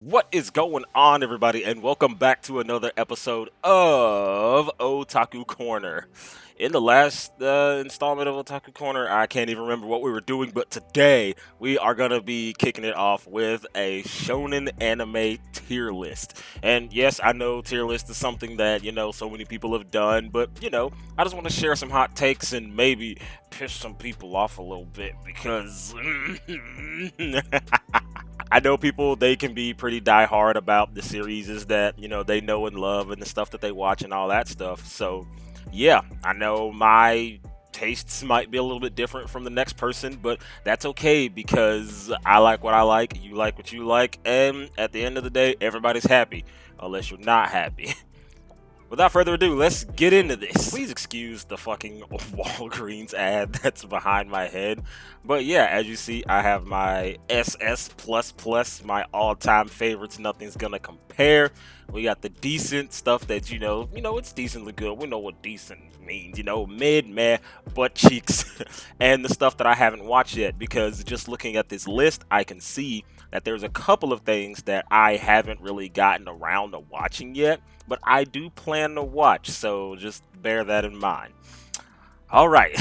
What is going on, everybody, and welcome back to another episode of Otaku Corner. In the last installment of Otaku Corner, I can't even remember what we were doing, but today we are going to be kicking it off with a shonen anime tier list. And yes, I know tier list is something that, so many people have done, but, I just want to share some hot takes and maybe piss some people off a little bit because I know people, they can be pretty diehard about the series that, they know and love and the stuff that they watch and all that stuff. So, yeah, I know my tastes might be a little bit different from the next person, but that's okay because I like what I like, you like what you like, and at the end of the day, everybody's happy, unless you're not happy. Without further ado, let's get into this. Please excuse the fucking Walgreens ad that's behind my head. But yeah, as you see, I have my SS++, my all-time favorites, nothing's gonna compare. We got the decent stuff that, it's decently good. We know what decent means, mid, meh, butt cheeks, and the stuff that I haven't watched yet, because just looking at this list, I can see that there's a couple of things that I haven't really gotten around to watching yet, but I do plan to watch, so just bear that in mind. All right,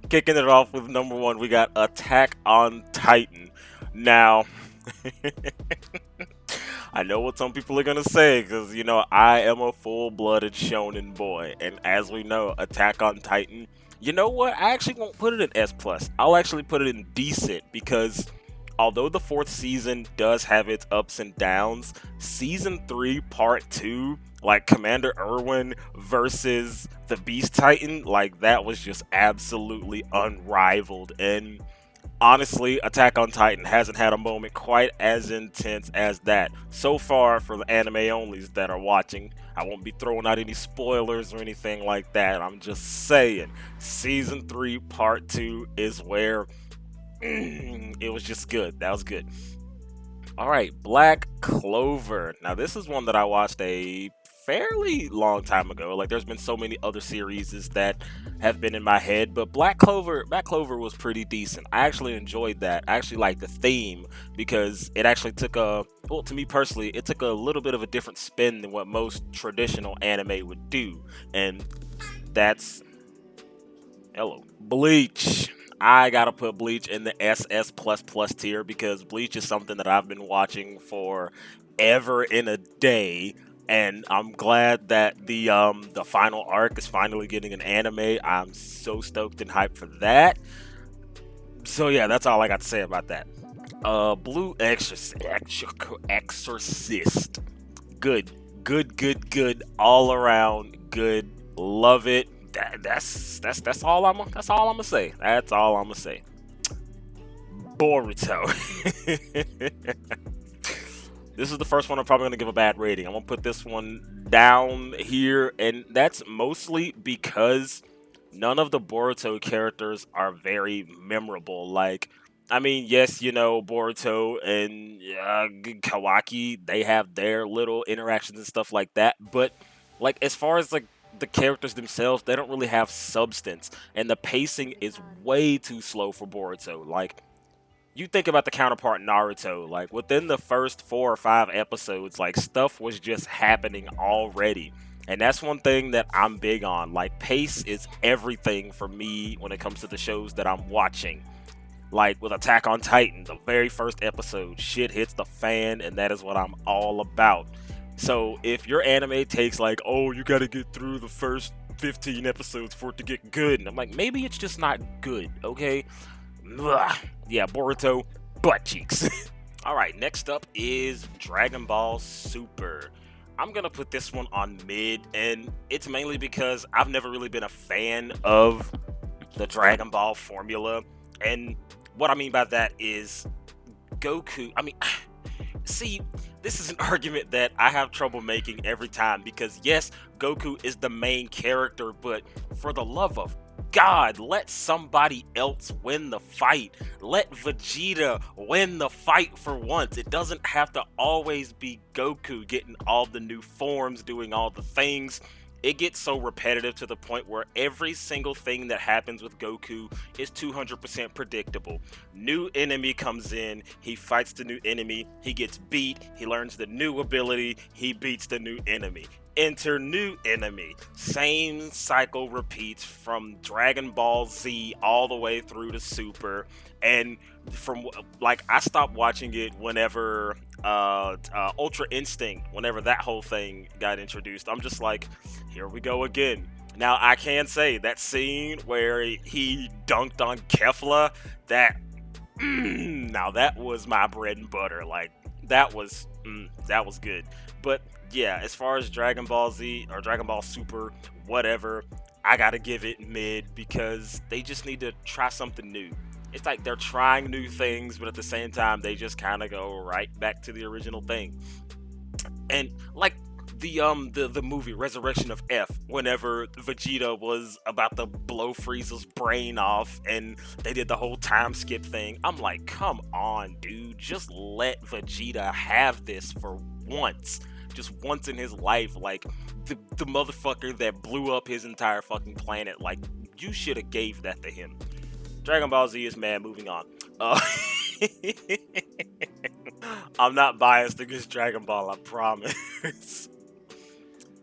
kicking it off with number one, we got Attack on Titan. Now, I know what some people are gonna say because I am a full-blooded shonen boy, and as we know, Attack on Titan. You know what? I actually won't put it in S plus. I'll actually put it in decent because although the fourth season does have its ups and downs, season 3 part 2, like Commander Erwin versus the Beast Titan, like that was just absolutely unrivaled. And honestly, Attack on Titan hasn't had a moment quite as intense as that so far for the anime onlys that are watching. I won't be throwing out any spoilers or anything like that. I'm just saying, season 3 part 2 is where it was just good. That was good. All right, Black Clover. Now, this is one that I watched a fairly long time ago. Like, there's been so many other series that have been in my head, but Black Clover was pretty decent. I actually enjoyed that. I actually liked the theme because it actually took well, to me personally, it took a little bit of a different spin than what most traditional anime would do, and that's hello, Bleach. I gotta put Bleach in the SS tier because Bleach is something that I've been watching for ever in a day, and I'm glad that the final arc is finally getting an anime. I'm so stoked and hyped for that. So yeah, that's all I got to say about that. Blue Exorcist. Good, good, all around good. Love it. That's all I'm gonna say. That's all I'm gonna say. Boruto. This is the first one I'm probably gonna give a bad rating. I'm gonna put this one down here, and that's mostly because none of the Boruto characters are very memorable. Like, I mean, yes, Boruto and Kawaki, they have their little interactions and stuff like that, but like as far as like the characters themselves, they don't really have substance, and the pacing is way too slow for Boruto. Like, you think about the counterpart Naruto, like within the first 4 or 5 episodes, like stuff was just happening already. And that's one thing that I'm big on. Like, pace is everything for me when it comes to the shows that I'm watching. Like with Attack on Titan, the very first episode, shit hits the fan, and that is what I'm all about. So if your anime takes like, oh, you gotta get through the first 15 episodes for it to get good, and I'm like, maybe it's just not good, okay? Ugh. Yeah, Boruto, butt cheeks. All right, next up is Dragon Ball Super. I'm gonna put this one on mid, and it's mainly because I've never really been a fan of the Dragon Ball formula. And what I mean by that is Goku. I mean, see, this is an argument that I have trouble making every time because, yes, Goku is the main character, but for the love of God, let somebody else win the fight. Let Vegeta win the fight for once. It doesn't have to always be Goku getting all the new forms, doing all the things. it gets so repetitive to the point where every single thing that happens with Goku is 200% predictable. New enemy comes in, he fights the new enemy, he gets beat, he learns the new ability, he beats the new enemy. Enter new enemy. Same cycle repeats from Dragon Ball Z all the way through to Super. And from like I stopped watching it whenever Ultra Instinct, whenever that whole thing got introduced. I'm just like, here we go again. Now I can say that scene where he dunked on Kefla, that now that was my bread and butter. Like that was good. But yeah, as far as Dragon Ball Z or Dragon Ball Super, whatever, I gotta give it mid because they just need to try something new. It's like they're trying new things, but at the same time, they just kind of go right back to the original thing. And like the movie Resurrection of F, whenever Vegeta was about to blow Frieza's brain off and they did the whole time skip thing, I'm like, come on, dude, just let Vegeta have this for once. Just once in his life, like the motherfucker that blew up his entire fucking planet, like you should have gave that to him. Dragon Ball Z is mad. Moving on. I'm not biased against Dragon Ball, I promise.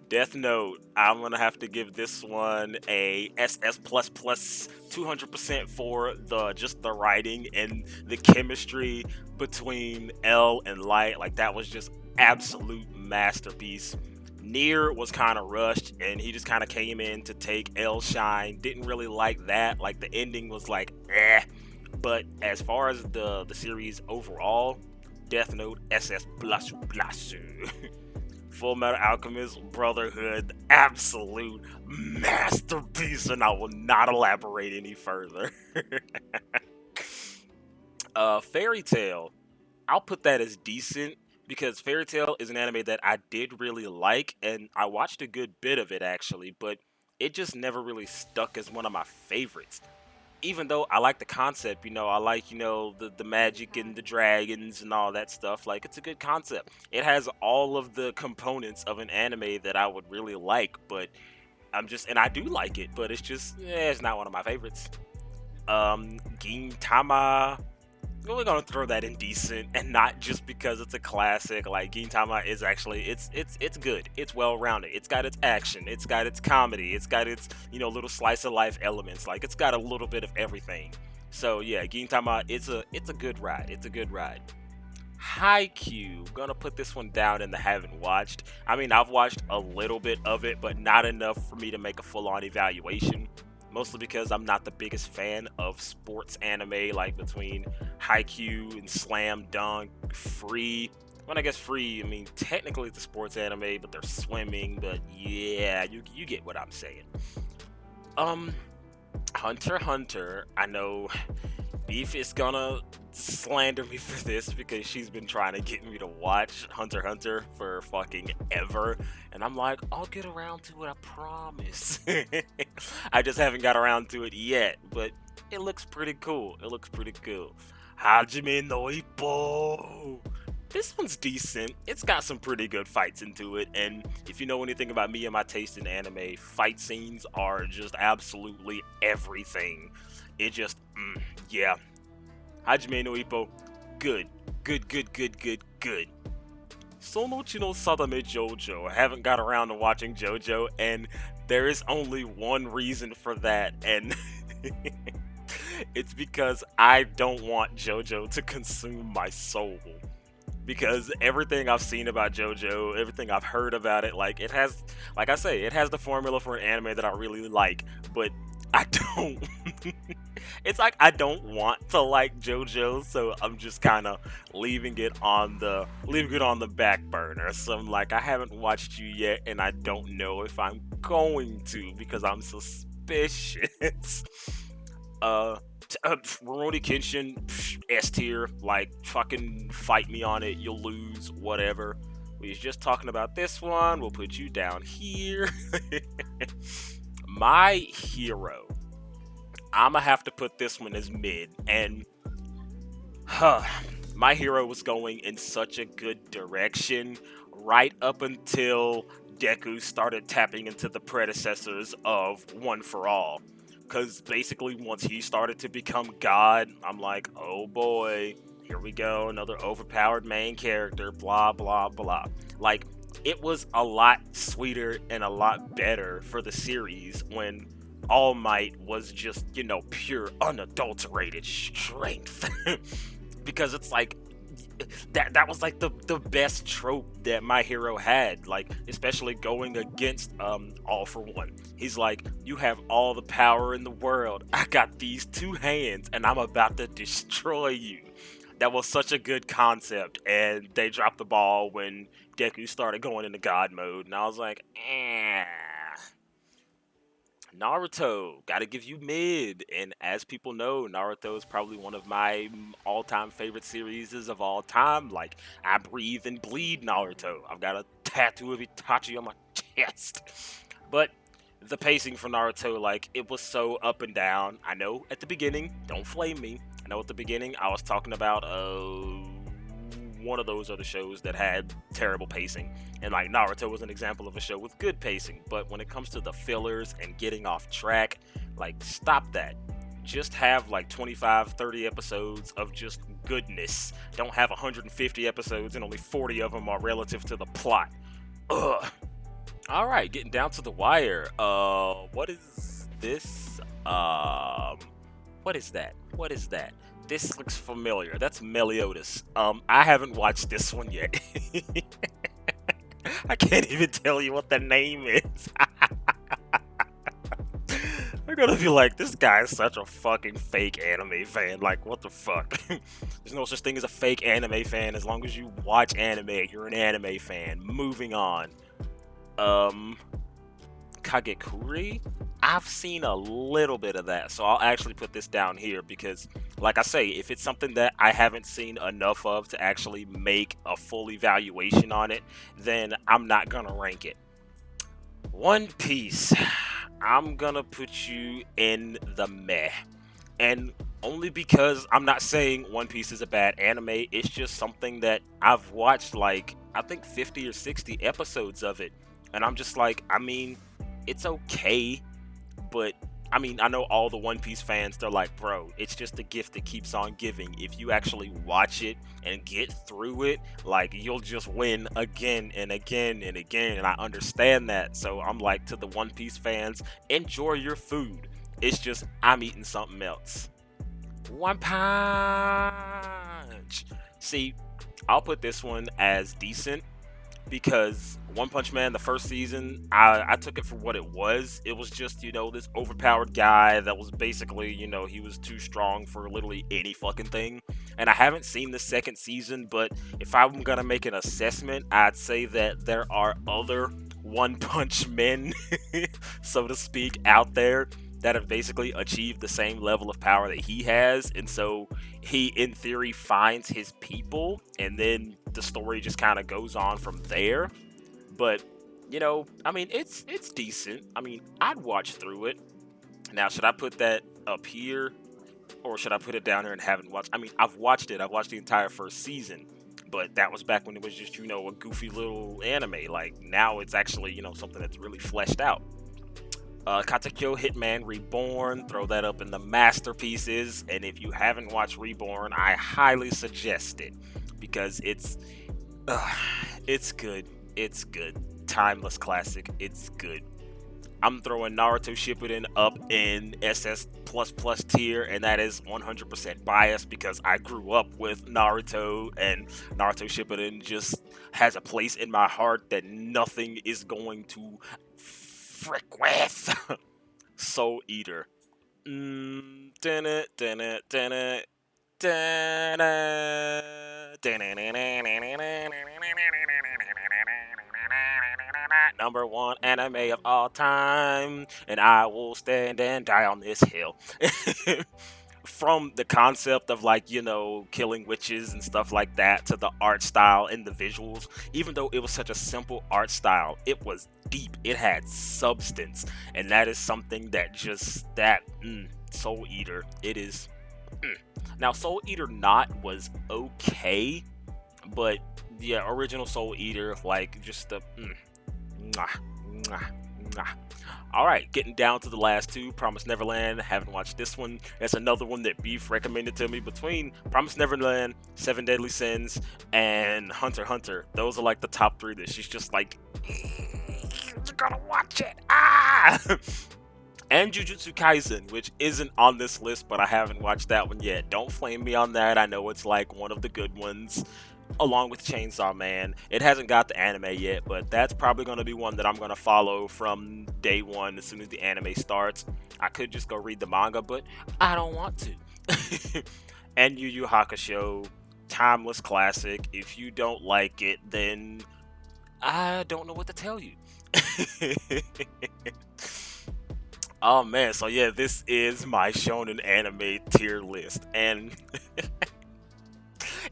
Death Note, I'm gonna have to give this one a SS plus plus 200% for the just the writing and the chemistry between L and Light. Like that was just absolute masterpiece. Nier was kind of rushed and he just kind of came in to take L shine. Didn't really like that. Like the ending was like eh. But as far as the series overall, Death Note SS Blasu Blasu. Full Metal Alchemist Brotherhood, absolute masterpiece, and I will not elaborate any further. Fairy Tail, I'll put that as decent because Fairy Tail is an anime that I did really like, and I watched a good bit of it actually, but it just never really stuck as one of my favorites. Even though I like the concept, I like, the magic and the dragons and all that stuff. Like, it's a good concept. It has all of the components of an anime that I would really like, but and I do like it, but it's just, it's not one of my favorites. Gintama, we're gonna throw that in decent, and not just because it's a classic. Like Gintama is actually it's good. It's well rounded. It's got its action. It's got its comedy. It's got its little slice of life elements. Like it's got a little bit of everything. So yeah, Gintama it's a good ride. It's a good ride. Haikyuu, gonna put this one down in the haven't watched. I mean, I've watched a little bit of it, but not enough for me to make a full-on evaluation. Mostly because I'm not the biggest fan of sports anime, like between Haikyuu and Slam Dunk, Free. When I guess Free, I mean technically it's a sports anime, but they're swimming. But yeah, you get what I'm saying. Um, Hunter x Hunter. I know Beef is gonna slander me for this because she's been trying to get me to watch Hunter x Hunter for fucking ever. And I'm like, I'll get around to it, I promise. I just haven't got around to it yet, but it looks pretty cool. It looks pretty cool. Hajime no Ippo. This one's decent. It's got some pretty good fights into it, and if you know anything about me and my taste in anime, fight scenes are just absolutely everything. It just, yeah. Hajime no Ippo, good. Good, good, good, good, good. Sonochi no Sadame JoJo. I haven't got around to watching JoJo, and there is only one reason for that, and it's because I don't want JoJo to consume my soul. Because everything I've seen about JoJo, everything I've heard about it, like it has, like I say, it has the formula for an anime that I really like, but I don't. It's like I don't want to like JoJo, so I'm just kind of leaving it on the back burner. So I'm like, I haven't watched you yet, and I don't know if I'm going to because I'm suspicious. Rurouni Kenshin, S tier, like fucking fight me on it, you'll lose, whatever. We was just talking about this one. We'll put you down here. My Hero. I'ma have to put this one as mid, and My Hero was going in such a good direction right up until Deku started tapping into the predecessors of One for All. Because basically, once he started to become God, I'm like, oh boy, here we go, another overpowered main character, blah, blah, blah. Like, it was a lot sweeter and a lot better for the series when All Might was just, pure, unadulterated strength. Because it's like, that was like the best trope that My Hero had, like especially going against All for One. He's like, you have all the power in the world, I got these two hands and I'm about to destroy you. That was such a good concept, and they dropped the ball when Deku started going into God mode, and I was like, Naruto, gotta give you mid. And as people know, Naruto is probably one of my all-time favorite series of all time. Like, I breathe and bleed Naruto. I've got a tattoo of Itachi on my chest. But the pacing for Naruto, like, it was so up and down. I know at the beginning, don't flame me. I know at the beginning I was talking about one of those other shows that had terrible pacing, and like Naruto was an example of a show with good pacing. But when it comes to the fillers and getting off track, like, stop that. Just have like 25-30 episodes of just goodness. Don't have 150 episodes and only 40 of them are relative to the plot. Ugh. All right, getting down to the wire. What is this? What is that? What is that? This looks familiar. That's Meliodas. I haven't watched this one yet. I can't even tell you what the name is. They're gonna be like, this guy is such a fucking fake anime fan. Like, what the fuck? There's no such thing as a fake anime fan. As long as you watch anime, you're an anime fan. Moving on. Kagekuri? I've seen a little bit of that, so I'll actually put this down here because, like I say, if it's something that I haven't seen enough of to actually make a full evaluation on it, then I'm not gonna rank it. One Piece, I'm gonna put you in the meh. And only because I'm not saying One Piece is a bad anime, it's just something that I've watched like, I think 50 or 60 episodes of it. And I'm just like, I mean, it's okay. But, I mean, I know all the One Piece fans, they're like, bro, it's just a gift that keeps on giving. If you actually watch it and get through it, like, you'll just win again and again and again. And I understand that. So I'm like, to the One Piece fans, enjoy your food. It's just, I'm eating something else. One Punch. See, I'll put this one as decent, because One Punch Man, the first season, I took it for what it was. It was just, this overpowered guy that was basically, he was too strong for literally any fucking thing. And I haven't seen the second season, but if I'm gonna make an assessment, I'd say that there are other One Punch Men, so to speak, out there that have basically achieved the same level of power that he has. And so he, in theory, finds his people, and then the story just kind of goes on from there. But, I mean, it's decent. I mean, I'd watch through it. Now, should I put that up here, or should I put it down here and haven't watched? I mean, I've watched it. I've watched the entire first season, but that was back when it was just, a goofy little anime. Like, now it's actually, something that's really fleshed out. Katekyo Hitman Reborn, throw that up in the masterpieces. And if you haven't watched Reborn, I highly suggest it, because it's good. It's good. Timeless classic. It's good. I'm throwing Naruto Shippuden up in SS++ tier, and that is 100% biased because I grew up with Naruto, and Naruto Shippuden just has a place in my heart that nothing is going to frick with. Soul Eater. Number one anime of all time, and I will stand and die on this hill. From the concept of, like, killing witches and stuff like that, to the art style and the visuals. Even though it was such a simple art style, it was deep. It had substance, and that is something that Soul Eater, it is. Now, Soul Eater Not was okay, but the original Soul Eater, like, just the Mwah, mwah, mwah. All right, getting down to the last two. Promise Neverland. Haven't watched this one. It's another one that Beef recommended to me. Between Promise Neverland, Seven Deadly Sins, and Hunter x Hunter. Those are like the top three that she's just like, you gotta watch it. Ah! And Jujutsu Kaisen, which isn't on this list, but I haven't watched that one yet. Don't flame me on that. I know it's like one of the good ones, along with Chainsaw Man. It hasn't got the anime yet, but that's probably going to be one that I'm going to follow from day one as soon as the anime starts. I could just go read the manga, but I don't want to. And Yu Yu Hakusho, timeless classic. If you don't like it, then I don't know what to tell you. Oh man, so yeah, this is my shonen anime tier list, and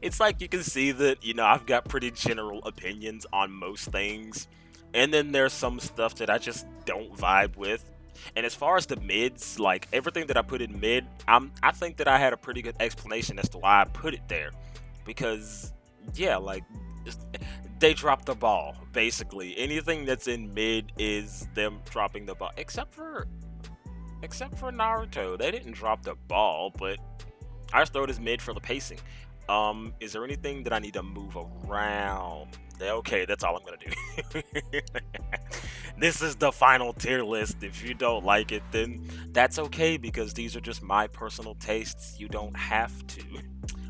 it's like you can see that, you know, I've got pretty general opinions on most things, and then there's some stuff that I just don't vibe with. And as far as the mids, like everything that I put in mid, I think that I had a pretty good explanation as to why I put it there, because yeah, like they dropped the ball basically. Anything that's in mid is them dropping the ball, except for Naruto. They didn't drop the ball, but I just throw it as mid for the pacing. Is there anything that I need to move around? Okay, that's all I'm gonna do. This is the final tier list. If you don't like it, then that's okay, because these are just my personal tastes. You don't have to.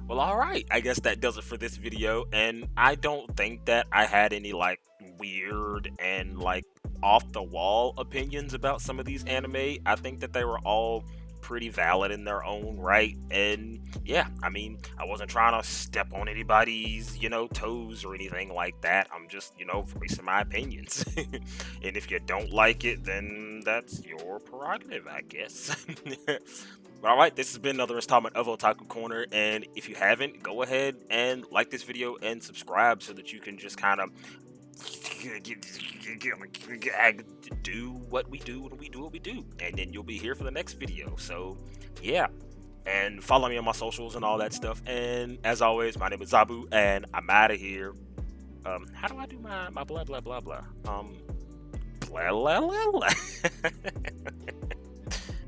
Well, alright, I guess that does it for this video, and I don't think that I had any like weird and like off the wall opinions about some of these anime. I think that they were all pretty valid in their own right, and yeah, I mean, I wasn't trying to step on anybody's, you know, toes or anything like that. I'm just, you know, voicing my opinions. And if you don't like it, then that's your prerogative, I guess. But alright, this has been another installment of Otaku Corner, and if you haven't, go ahead and like this video and subscribe so that you can just kind of do what we do when we do what we do, and then you'll be here for the next video. So yeah, and follow me on my socials and all that stuff, and as always, my name is Zabu, and I'm out of here. How do I do my blah blah blah blah? Blah blah blah blah.